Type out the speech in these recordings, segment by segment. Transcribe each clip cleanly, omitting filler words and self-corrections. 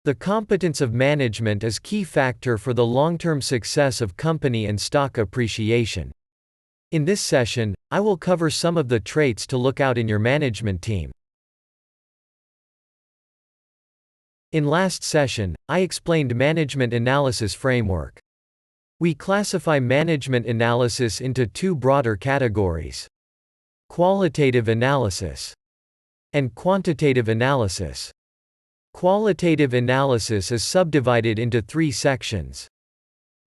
The competence of management is key factor for the long-term success of company and stock appreciation. In this session, I will cover some of the traits to look out in your management team. In last session, I explained management analysis framework. We classify management analysis into two broader categories: qualitative analysis and quantitative analysis. Qualitative analysis is subdivided into three sections.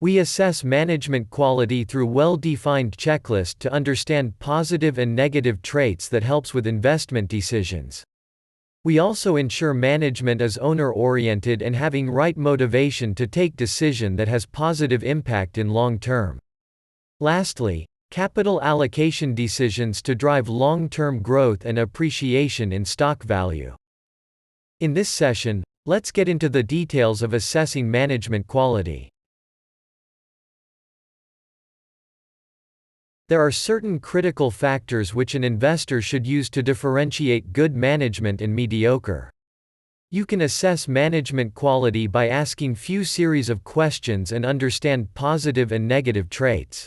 We assess management quality through well-defined checklist to understand positive and negative traits that helps with investment decisions. We also ensure management is owner-oriented and having right motivation to take decision that has positive impact in long term. Lastly, capital allocation decisions to drive long-term growth and appreciation in stock value. In this session, let's get into the details of assessing management quality. There are certain critical factors which an investor should use to differentiate good management and mediocre. You can assess management quality by asking few series of questions and understand positive and negative traits.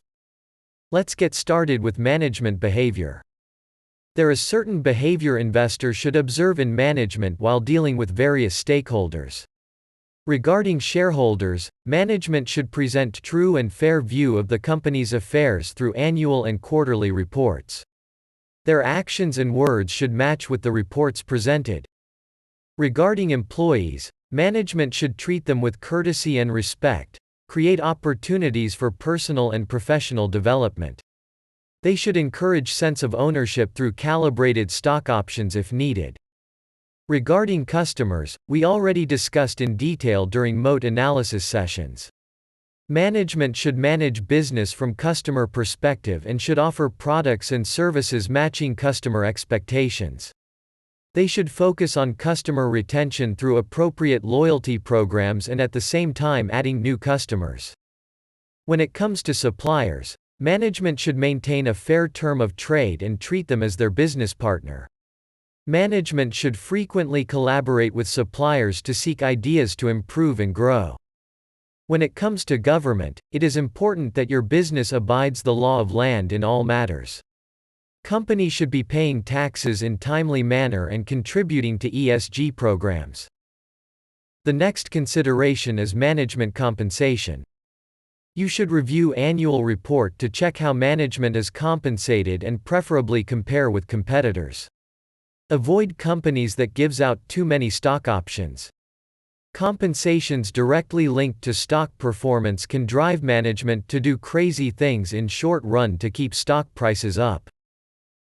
Let's get started with management behavior. There is certain behavior investor should observe in management while dealing with various stakeholders. Regarding shareholders, management should present true and fair view of the company's affairs through annual and quarterly reports. Their actions and words should match with the reports presented. Regarding employees, management should treat them with courtesy and respect, create opportunities for personal and professional development. They should encourage sense of ownership through calibrated stock options if needed. Regarding customers, we already discussed in detail during moat analysis sessions. Management should manage business from customer perspective and should offer products and services matching customer expectations. They should focus on customer retention through appropriate loyalty programs and at the same time adding new customers. When it comes to suppliers, management should maintain a fair term of trade and treat them as their business partner. Management should frequently collaborate with suppliers to seek ideas to improve and grow. When it comes to government, it is important that your business abides the law of land in all matters. Companies should be paying taxes in timely manner and contributing to ESG programs. The next consideration is management compensation. You should review annual report to check how management is compensated and preferably compare with competitors. Avoid companies that gives out too many stock options. Compensations directly linked to stock performance can drive management to do crazy things in short run to keep stock prices up.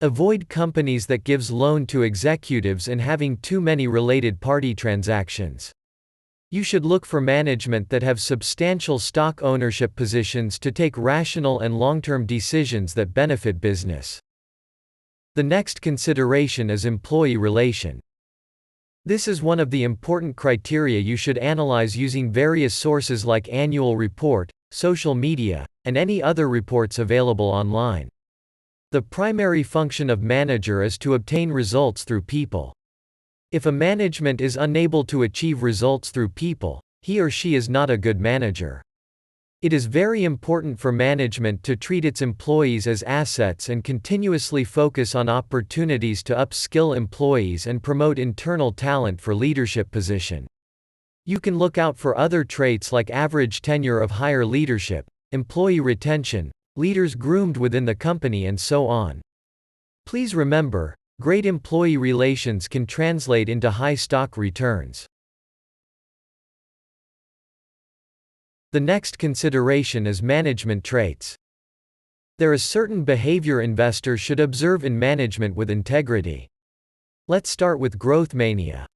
Avoid companies that gives loan to executives and having too many related party transactions. You should look for management that have substantial stock ownership positions to take rational and long-term decisions that benefit business. The next consideration is employee relation. This is one of the important criteria you should analyze using various sources like annual report, social media, and any other reports available online. The primary function of manager is to obtain results through people. If a management is unable to achieve results through people, he or she is not a good manager. It is very important for management to treat its employees as assets and continuously focus on opportunities to upskill employees and promote internal talent for leadership position. You can look out for other traits like average tenure of higher leadership, employee retention, leaders groomed within the company and so on. Please remember, great employee relations can translate into high stock returns. The next consideration is management traits. There is certain behavior investors should observe in management with integrity. Let's start with growth mania.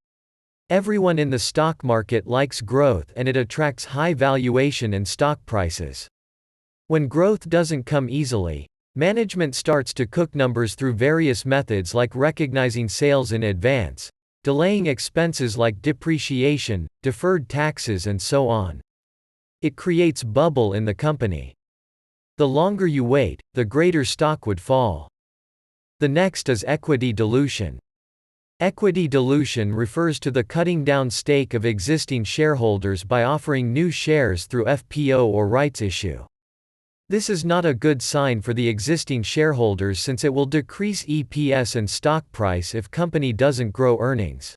Everyone in the stock market likes growth and it attracts high valuation and stock prices. When growth doesn't come easily, management starts to cook numbers through various methods like recognizing sales in advance, delaying expenses like depreciation, deferred taxes and so on. It creates bubble in the company. The longer you wait, the greater stock would fall. The next is equity dilution. Equity dilution refers to the cutting down stake of existing shareholders by offering new shares through FPO or rights issue. This is not a good sign for the existing shareholders since it will decrease EPS and stock price if company doesn't grow earnings.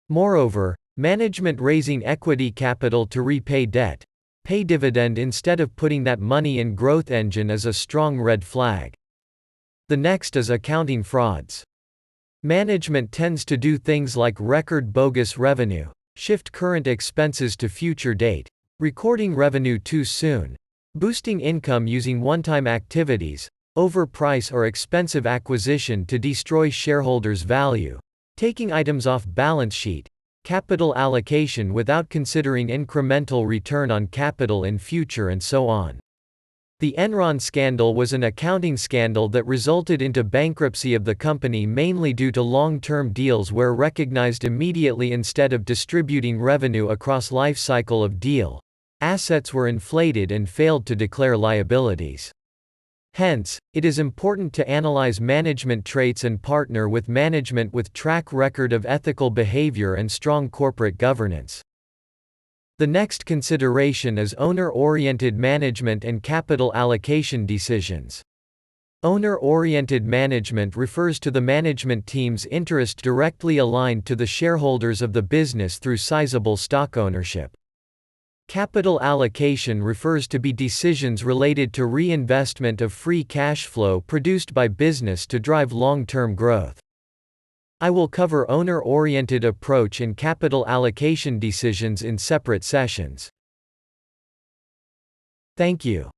Moreover, management raising equity capital to repay debt, pay dividend instead of putting that money in growth engine is a strong red flag. The next is accounting frauds. Management tends to do things like record bogus revenue, shift current expenses to future date, recording revenue too soon, boosting income using one-time activities, overprice or expensive acquisition to destroy shareholders' value, taking items off balance sheet, capital allocation without considering incremental return on capital in future and so on. The Enron scandal was an accounting scandal that resulted into bankruptcy of the company mainly due to long-term deals were recognized immediately instead of distributing revenue across life cycle of deal. Assets were inflated and failed to declare liabilities. Hence, it is important to analyze management traits and partner with management with track record of ethical behavior and strong corporate governance. The next consideration is owner-oriented management and capital allocation decisions. Owner-oriented management refers to the management team's interest directly aligned to the shareholders of the business through sizable stock ownership. Capital allocation refers to decisions related to reinvestment of free cash flow produced by business to drive long-term growth. I will cover owner-oriented approach and capital allocation decisions in separate sessions. Thank you.